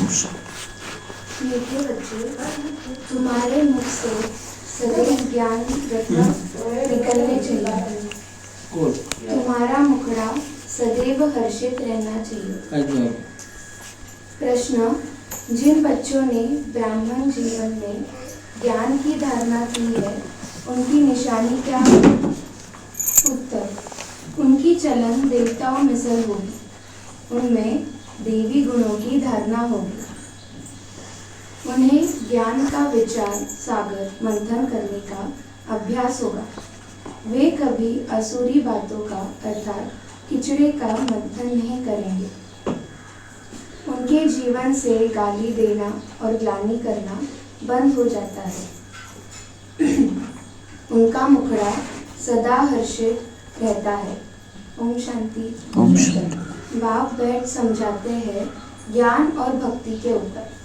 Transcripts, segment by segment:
मीठे बच्चे, तुम्हारे मुख से सदैव ज्ञान रत्न निकलने चाहिए। तुम्हारा मुखड़ा सदैव हर्षित रहना चाहिए। प्रश्न: जिन बच्चों ने ब्राह्मण जीवन में ज्ञान की धारणा की है, उनकी निशानी क्या है? उत्तर: उनकी चलन देवताओं मिसल होगी, उनमें देवी गुणों की धारणा होगी। उन्हें ज्ञान का विचार सागर मंथन करने का अभ्यास होगा। वे कभी असुरी बातों का अर्थात किचड़े का मंथन नहीं करेंगे। उनके जीवन से गाली देना और ग्लानि करना बंद हो जाता है। उनका मुखड़ा सदा हर्षित रहता है। ओम शांति। ओम शांति। बाप बैठ समझाते हैं ज्ञान और भक्ति के ऊपर।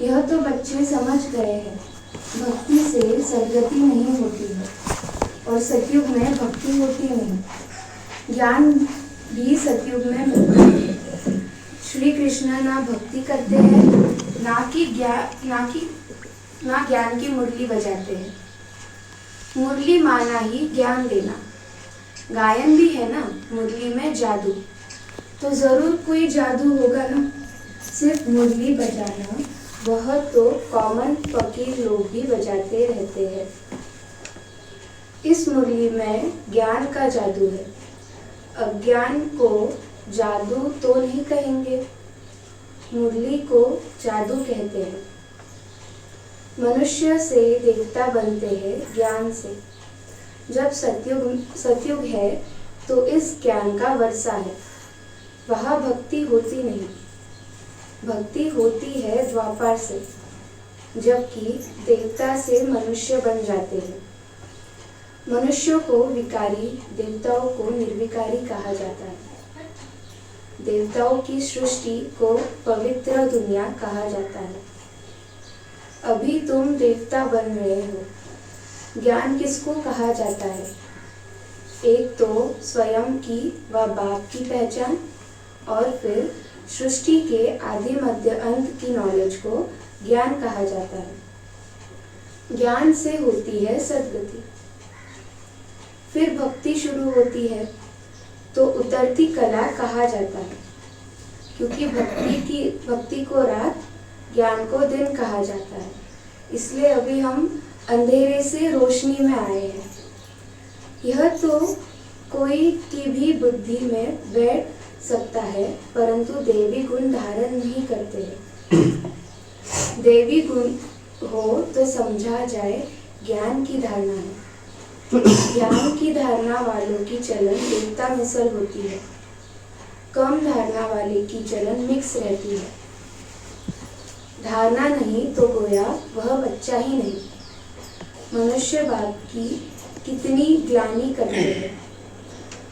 यह तो बच्चे समझ गए हैं, भक्ति से सद्गति नहीं होती है और सतयुग में भक्ति होती नहीं। ज्ञान भी सतयुग में मिलता है। श्री कृष्ण ना भक्ति करते हैं, ना ज्ञान की मुरली बजाते हैं। मुरली माना ही ज्ञान देना। गायन भी है ना मुरली में जादू, तो जरूर कोई जादू होगा ना। सिर्फ मुरली बजाना वह तो कॉमन फकीर लोग भी बजाते रहते हैं। इस मुरली में ज्ञान का जादू है। अज्ञान को जादू तो नहीं कहेंगे, मुरली को जादू कहते हैं। मनुष्य से देवता बनते हैं ज्ञान से। जब सतयुग है तो इस ज्ञान का वर्षा है, वहाँ भक्ति होती नहीं। भक्ति होती है द्वापर से, जबकि देवता से मनुष्य बन जाते हैं। मनुष्यों को विकारी, देवताओं को निर्विकारी कहा जाता है। देवताओं की सृष्टि को पवित्र दुनिया कहा जाता है। अभी तुम देवता बन रहे हो। ज्ञान किसको कहा जाता है? एक तो स्वयं की व बाप की पहचान, और फिर सृष्टि के आदि मध्य अंत की नॉलेज को ज्ञान कहा जाता है। ज्ञान से होती है सद्गति। फिर भक्ति शुरू होती है तो उतरती कला कहा जाता है, क्योंकि भक्ति को रात, ज्ञान को दिन कहा जाता है। इसलिए अभी हम अंधेरे से रोशनी में आए हैं। यह तो कोई की भी बुद्धि में बैठ सकता है, परंतु देवी गुण धारण नहीं करते हैं। देवी गुण हो तो समझा जाए ज्ञान की धारणा है। ज्ञान की धारणा वालों की चलन देवता मिसल होती है। कम धारणा वाले की चलन मिक्स रहती है। धारणा नहीं तो गोया वह बच्चा ही नहीं। मनुष्य बाप की कितनी ग्लानि करते हैं।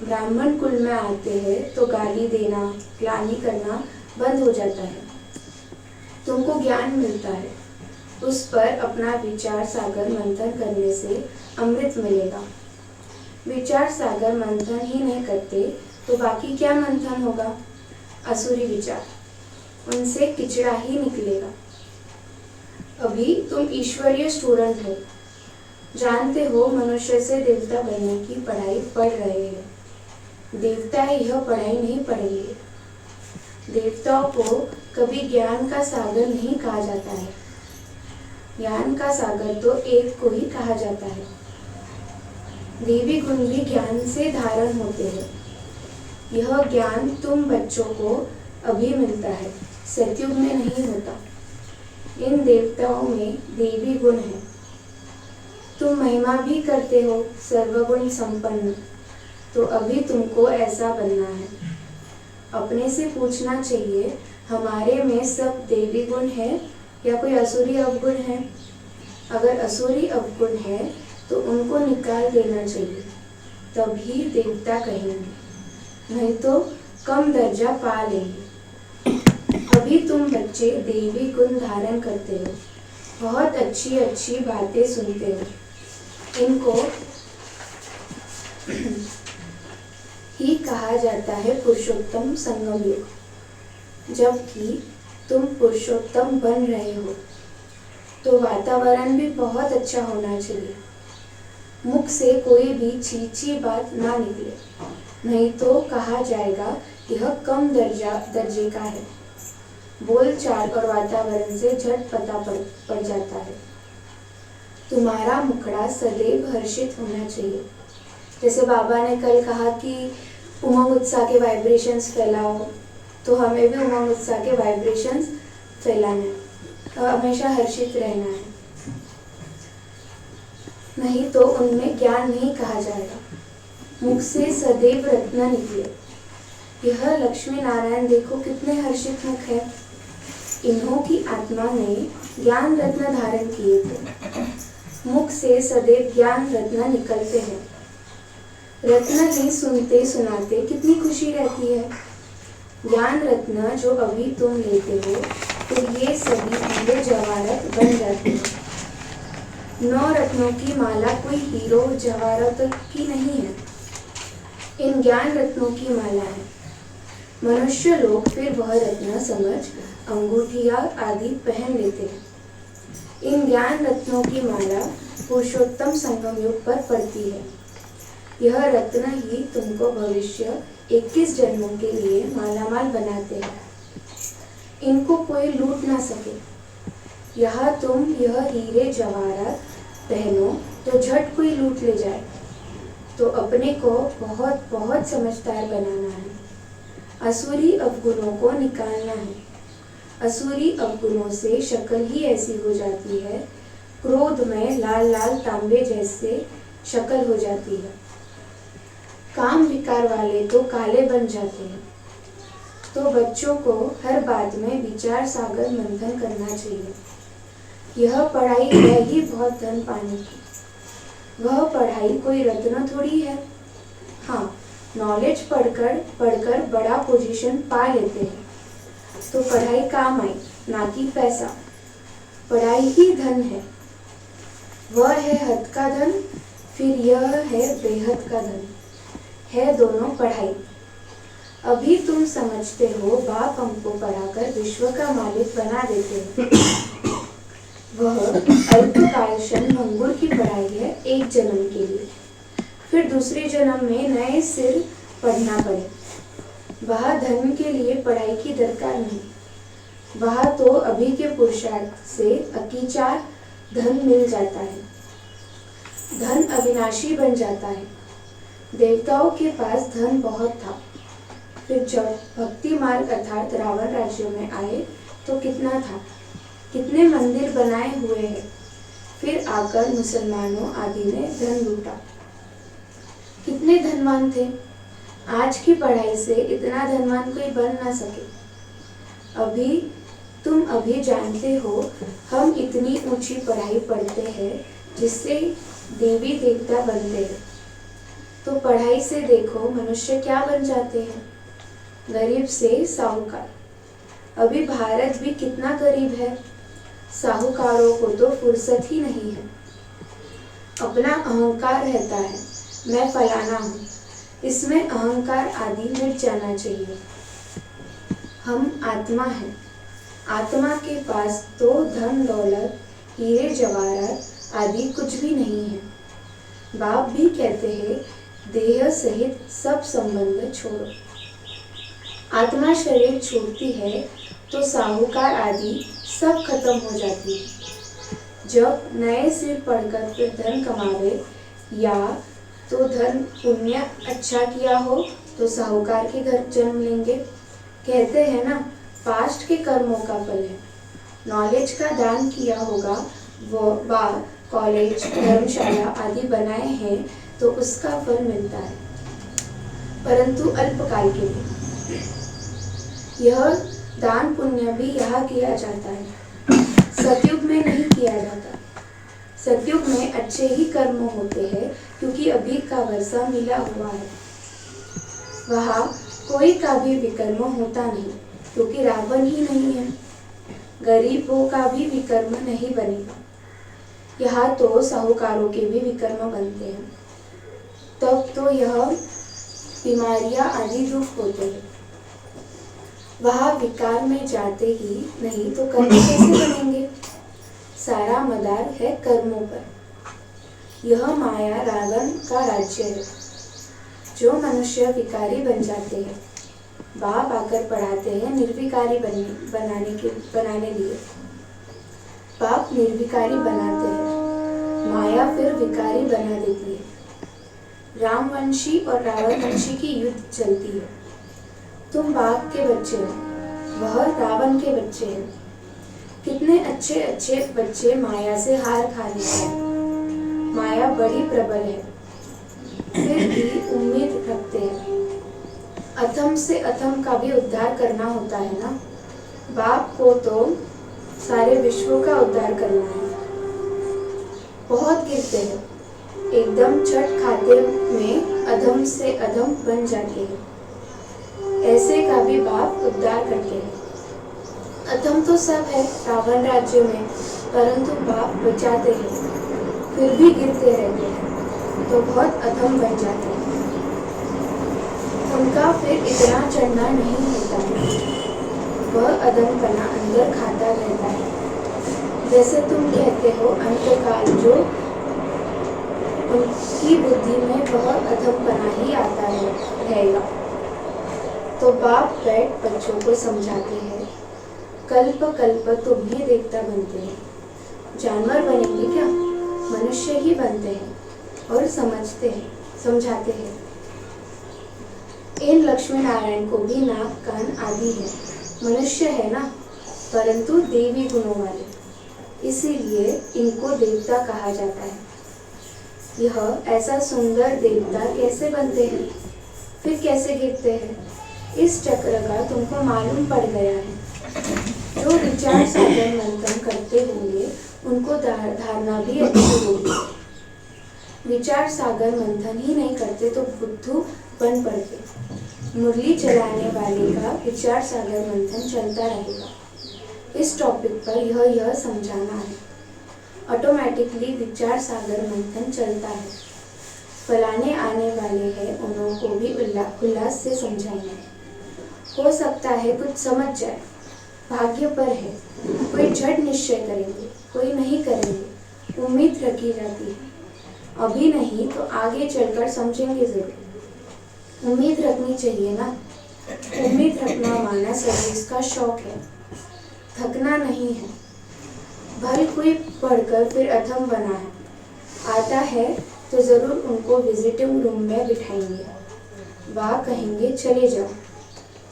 ब्राह्मण कुल में आते हैं तो गाली देना, ग्लानि करना बंद हो जाता है। तुमको ज्ञान मिलता है, उस पर अपना विचार सागर मंथन करने से अमृत मिलेगा। विचार सागर मंथन ही नहीं करते तो बाकी क्या मंथन होगा? असुरी विचार, उनसे किचड़ा ही निकलेगा। अभी तुम ईश्वरीय स्टूडेंट हो, जानते हो मनुष्य से देवता बनने की पढ़ाई पढ़ रहे हैं। देवता यह पढ़ाई नहीं पढ़ेंगे। देवताओं को कभी ज्ञान का सागर नहीं कहा जाता है। ज्ञान का सागर तो एक को ही कहा जाता है। देवी गुण भी ज्ञान से धारण होते हैं। यह ज्ञान तुम बच्चों को अभी मिलता है, सतयुग में नहीं होता। इन देवताओं में देवी गुण है। तुम महिमा भी करते हो सर्वगुण संपन्न, तो अभी तुमको ऐसा बनना है। अपने से पूछना चाहिए, हमारे में सब देवी गुण है या कोई असुरी अवगुण है? अगर असुरी अवगुण है तो उनको निकाल देना चाहिए, तभी देवता कहेंगे, नहीं तो कम दर्जा पा लेंगे। अभी तुम बच्चे देवी गुण धारण करते हो, बहुत अच्छी अच्छी बातें सुनते हो। इनको ही कहा जाता है पुरुषोत्तम संगम युग। जबकि तुम पुरुषोत्तम बन रहे हो तो वातावरण भी बहुत अच्छा होना चाहिए। मुख से कोई भी छी बात ना निकले, नहीं तो कहा जाएगा यह कम दर्जे का है। बोलचाल और वातावरण से झट पता पड़ जाता है। तुम्हारा मुखड़ा सदैव हर्षित होना चाहिए। जैसे बाबा ने कल कहा कि उमंग उत्साह के वाइब्रेशंस फैलाओ, तो हमें भी उमंग उत्साह के वाइब्रेशंस फैलाने हैं, तो हमेशा हर्षित रहना है, नहीं तो उनमें ज्ञान नहीं कहा जाएगा। मुख से सदैव रत्न निकले। यह लक्ष्मी नारायण देखो कितने हर्षित मुख है। इन्हों की आत्मा ने ज्ञान रत्न धारण किए थे। मुख से सदैव ज्ञान रत्न निकलते हैं। रत्न ही सुनते सुनाते कितनी खुशी रहती है। ज्ञान रत्न जो अभी तुम लेते हो तो ये सभी हीरे जवाहरात बन जाते हैं। 9 रत्नों की माला कोई हीरो जवाहरात की नहीं है, इन ज्ञान रत्नों की माला है। मनुष्य लोग फिर वह रत्न समझ अंगूठियां आदि पहन लेते हैं। इन ज्ञान रत्नों की माला पुरुषोत्तम संगम युग पर पड़ती है। यह रत्न ही तुमको भविष्य 21 जन्मों के लिए मालामाल बनाते हैं। इनको कोई लूट ना सके। यहाँ तुम यह हीरे जवाहरात पहनो तो झट कोई लूट ले जाए। तो अपने को बहुत बहुत समझदार बनाना है। असुरी अवगुणों को निकालना है। असुरी अवगुणों से शक्ल ही ऐसी हो जाती है, क्रोध में लाल लाल तांबे जैसे शक्ल हो जाती है। काम विकार वाले तो काले बन जाते हैं। तो बच्चों को हर बात में विचार सागर मंथन करना चाहिए। यह पढ़ाई है ही बहुत धन पाने की। वह पढ़ाई कोई रत्न थोड़ी है। हाँ, नॉलेज पढ़कर बड़ा पोजीशन पा लेते हैं तो पढ़ाई काम आई, ना कि पैसा। पढ़ाई ही धन है। वह है हद का धन, फिर यह है बेहद का धन, है दोनों पढ़ाई। अभी तुम समझते हो बाप हमको पढ़ाकर विश्व का मालिक बना देते हैं। वह अल्पकाल क्षण भंगुर की पढ़ाई है, एक जन्म के लिए। फिर दूसरे जन्म में नए सिर पढ़ना पड़े। वहाँ धन के लिए पढ़ाई की दरकार नहीं। वहाँ तो अभी के पुरुषार्थ से अकीचार धन मिल जाता है। धन अविनाशी बन जाता है। देवताओं के पास धन बहुत था, फिर जब भक्ति मार्ग अर्थात रावण राज्य में आए तो कितना था, कितने मंदिर बनाए हुए हैं। फिर आकर मुसलमानों आदि ने धन लूटा। कितने धनवान थे। आज की पढ़ाई से इतना धनवान कोई बन ना सके। तुम अभी जानते हो हम इतनी ऊंची पढ़ाई पढ़ते हैं जिससे देवी देवता बनते हैं। तो पढ़ाई से देखो मनुष्य क्या बन जाते हैं, गरीब से साहूकार। अभी भारत भी कितना गरीब है। साहूकारों को तो फुर्सत ही नहीं है। अपना अहंकार रहता है, मैं फलाना हूँ। इसमें अहंकार आदि मिट जाना चाहिए। हम आत्मा हैं। आत्मा के पास तो धन दौलत हीरे जवाहरात आदि कुछ भी नहीं है। बाप भी कहते हैं देह सहित सब संबंध छोड़ो। आत्मा शरीर छोड़ती है तो साहूकार आदि सब खत्म हो जाती है। जब नए सिर पढ़कर फिर धन कमावे या तो धन पुण्य अच्छा किया हो तो साहूकार के घर जन्म लेंगे। कहते हैं ना, पास्ट के कर्मों का फल है। नॉलेज का दान किया होगा, वो बार कॉलेज धर्मशाला आदि बनाए हैं तो उसका फल मिलता है, परंतु अल्पकाल के लिए। यह दान पुण्य भी यहाँ किया जाता है, सतयुग में नहीं किया जाता। सतयुग में अच्छे ही कर्म होते हैं क्योंकि अभी का वर्षा मिला हुआ है। वहाँ कोई का भी विकर्म होता नहीं क्योंकि रावण ही नहीं है। गरीबों का भी विकर्म नहीं बनेगा। यहाँ तो साहूकारों के भी विकर्म बनते हैं। तब तो यह बीमारियां आदि दुख होते हैं। वहाँ विकार में जाते ही नहीं तो कर्म कैसे बनेंगे। सारा मदार है कर्मों पर। यह माया रावण का राज्य है। जो मनुष्य विकारी बन जाते हैं, बाप आकर पढ़ाते हैं निर्विकारी बनाने लिए। बाप निर्विकारी बनाते हैं, माया फिर विकारी बना देती है। रामवंशी और रावणवंशी की युद्ध चलती है। तुम बाप के बच्चे हो, वह रावण के बच्चे हैं। कितने अच्छे अच्छे बच्चे माया से हार खा लेते हैं। माया बड़ी प्रबल है, फिर भी उम्मीद रखते हैं। अधम से अधम का भी उद्धार करना होता है ना। बाप को तो सारे विश्व का उद्धार करना है। बहुत गिरते हैं, एकदम छट खाते में अधम से अधम बन जाते हैं। ऐसे का भी बाप उद्धार करते हैं। अधम तो सब है रावण राज्य में, परंतु बाप बचाते हैं। फिर भी गिरते रहते हैं तो बहुत अधम बन जाते हैं। उनका फिर इतना चढ़ना नहीं होता है। वह अधमपना अंदर खाता रहता है। जैसे तुम कहते हो अंतकाल, जो उनकी बुद्धि में वह अधमपना ही आता रहेगा। तो बाप बैठ बच्चों को समझाते हैं, कल्प कल्प तुम ही देवता बनते हैं। जानवर बनेंगे क्या, मनुष्य ही बनते हैं और समझाते हैं। इन लक्ष्मी नारायण को भी नाक कान आदि है, मनुष्य है ना, परंतु देवी गुणों वाले, इसीलिए इनको देवता कहा जाता है। यह ऐसा सुंदर देवता कैसे बनते हैं, फिर कैसे गिरते हैं, इस चक्र का तुमको मालूम पड़ गया है। जो विचार सागर मंथन करते होंगे उनको धारणा भी अच्छी होगी। विचार सागर मंथन ही नहीं करते तो बुद्धू बन पड़ते। मुरली चलाने वाले का विचार सागर मंथन चलता रहेगा। इस टॉपिक पर यह समझाना है। ऑटोमेटिकली विचार सागर मंथन चलता है। फलाने आने वाले हैं, उन्हों को भी उल्लास से समझाएंगे। हो सकता है कुछ समझ जाए, भाग्य पर है। कोई झट निश्चय करेंगे, कोई नहीं करेंगे। उम्मीद रखी जाती है, अभी नहीं तो आगे चलकर समझेंगे जरूर। उम्मीद रखनी चाहिए ना। उम्मीद रखना माना सर्विस का शौक है, थकना नहीं है। भले कोई पढ़कर फिर अधम बना है, आता है तो जरूर उनको विजिटिंग रूम में बिठाएंगे। वहाँ कहेंगे चले जाओ।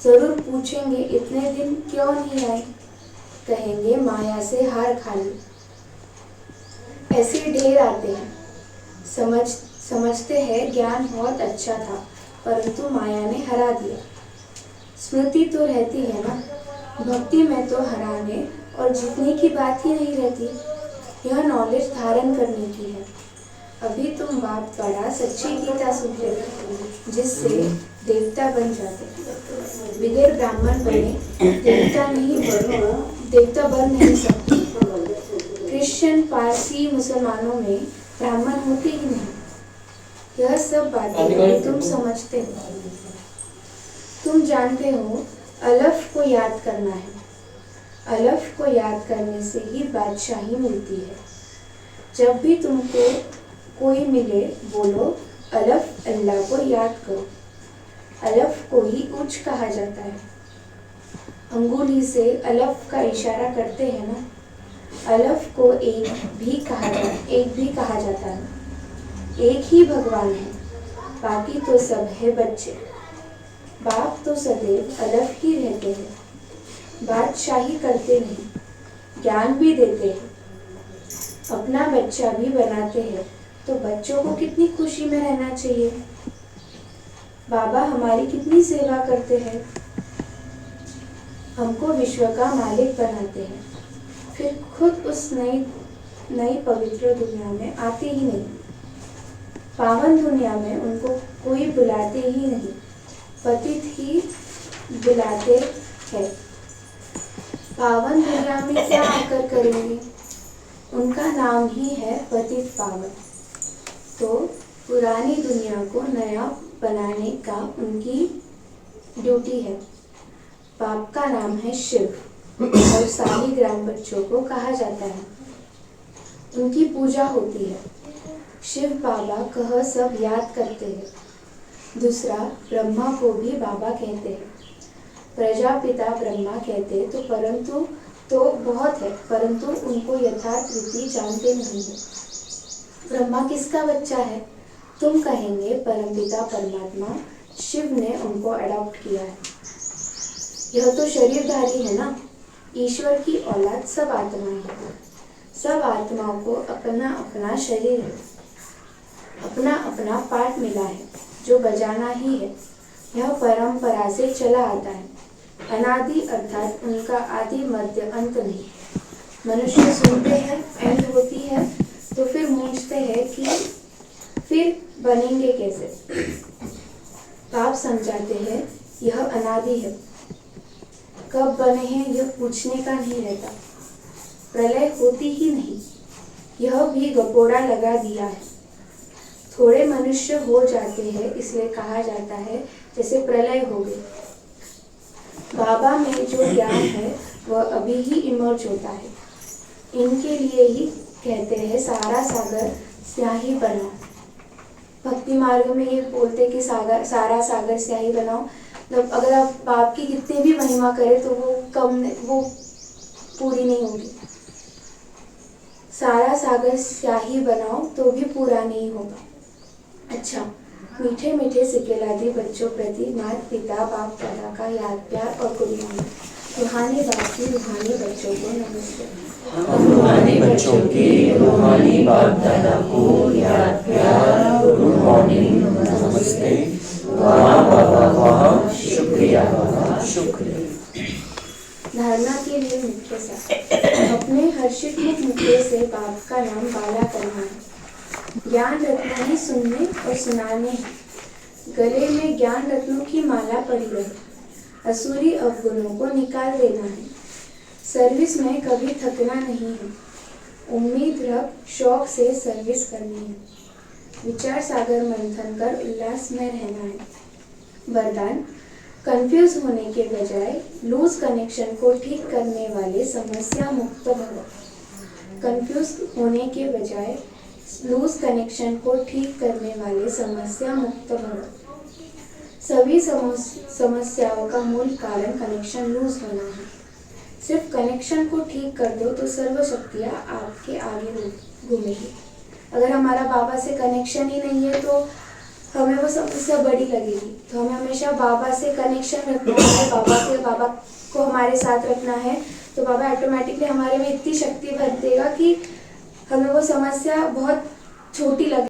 जरूर पूछेंगे इतने दिन क्यों नहीं आए, कहेंगे माया से हार खा ली। ऐसे ढेर आते हैं। समझते हैं ज्ञान बहुत अच्छा था, परंतु माया ने हरा दिया। स्मृति तो रहती है ना, भक्ति में तो हराने और जीतने की बात ही नहीं रहती। यह नॉलेज धारण करने की है। अभी तुम बाप द्वारा सच्ची गीता सुनते हो, जिससे देवता बन जाते। बगैर ब्राह्मण बने देवता बन नहीं सकते। क्रिश्चियन, पारसी, मुसलमानों में ब्राह्मण होते ही नहीं। यह सब बातें तुम समझते हो। तुम जानते हो अलफ को याद करना है। अलफ को याद करने से ही बादशाही मिलती है। जब भी तुमको कोई मिले बोलो अलफ, अल्लाह को याद करो। अलफ को ही उच्च कहा जाता है। अंगुली से अलफ का इशारा करते हैं ना। अलफ को एक भी कहा जाता है। एक ही भगवान है, बाकी तो सब है बच्चे। बाप तो सदैव अलफ ही रहते हैं। बादशाही करते नहीं, ज्ञान भी देते हैं। अपना बच्चा भी बनाते हैं, तो बच्चों को कितनी खुशी में रहना चाहिए। बाबा हमारी कितनी सेवा करते हैं, हमको विश्व का मालिक बनाते हैं, फिर खुद उस नई पवित्र दुनिया में आते ही नहीं। पावन दुनिया में उनको कोई बुलाते ही नहीं, पतित ही बुलाते हैं। पावन दुनिया में क्या आकर करेंगे, उनका नाम ही है पतित पावन। तो पुरानी दुनिया को नया बनाने का उनकी ड्यूटी है। बाप का नाम है शिव और सालिग्राम बच्चों को कहा जाता है। उनकी पूजा होती है। शिव बाबा कह सब याद करते हैं। दूसरा, ब्रह्मा को भी बाबा कहते हैं। प्रजापिता ब्रह्मा कहते तो परंतु तो बहुत है, परंतु उनको यथार्थ रीति जानते नहीं है। ब्रह्मा किसका बच्चा है? तुम कहेंगे परमपिता परमात्मा शिव ने उनको अडॉप्ट किया है। यह तो शरीरधारी है ना। ईश्वर की औलाद सब आत्माएं हैं। सब आत्माओं को अपना अपना शरीर है, अपना अपना पार्ट मिला है जो बजाना ही है। यह परंपरा से चला आता है। अनादि अर्थात उनका आदि मध्य अंत नहीं। मनुष्य सुनते हैं एंड होती है तो फिर पूछते हैं कि फिर बनेंगे कैसे। बाप समझाते हैं यह अनादि है, कब बने हैं यह पूछने का नहीं रहता। प्रलय होती ही नहीं, यह भी गपोड़ा लगा दिया है। थोड़े मनुष्य हो जाते हैं इसलिए कहा जाता है जैसे प्रलय हो गई। बाबा में जो ज्ञान है वह अभी ही इमर्ज होता है। इनके लिए ही कहते हैं सारा सागर स्याही बनाओ। भक्ति मार्ग में ये बोलते कि सारा सागर स्याही बनाओ। मतलब अगर आप बाप की कितनी भी महिमा करें तो वो पूरी नहीं होगी। सारा सागर स्याही बनाओ तो भी पूरा नहीं होगा। अच्छा, मीठे मीठे सिकेलादी बच्चों प्रति माता पिता बाप दादा का याद प्यार और गुड मॉर्निंग। रूहानी बाप की रूहानी बच्चों को नमस्ते। रूहानी बच्चों की रूहानी बाप दादा को याद प्यार गुड मॉर्निंग नमस्ते। वाह बाबा वाह, शुक्रिया बाबा शुक्रिया। धारणा के लिए मुख्य सार। अपने हर्षित मुख्य से बाप का नाम बाला करना है। ज्ञान रत्न ही सुनने और सुनाने हैं। गले में ज्ञान रत्नों की माला पड़ी रहे। असुरी अवगुणों को निकाल देना है। सर्विस में कभी थकना नहीं है। उम्मीद रख शौक से सर्विस करनी है। विचार सागर मंथन कर उल्लास में रहना है। वरदान, कंफ्यूज होने के बजाय लूज कनेक्शन को ठीक करने वाले समस्या मुक्त भव। कंफ्यूज होने के बजाय लूज कनेक्शन को ठीक करने वाले समस्या मुक्त भव। सभी समस्याओं का मूल कारण कनेक्शन लूज होना है। सिर्फ कनेक्शन को ठीक कर दो तो सर्व शक्तियाँ आपके आगे घूमेगी। अगर हमारा बाबा से कनेक्शन ही नहीं है तो हमें वो समस्या बड़ी लगेगी। तो हमें हमेशा बाबा से कनेक्शन रखना है। बाबा को हमारे साथ रखना है तो बाबा ऑटोमेटिकली हमारे में इतनी शक्ति भर देगा कि हमें वो समस्या बहुत छोटी लगेगी।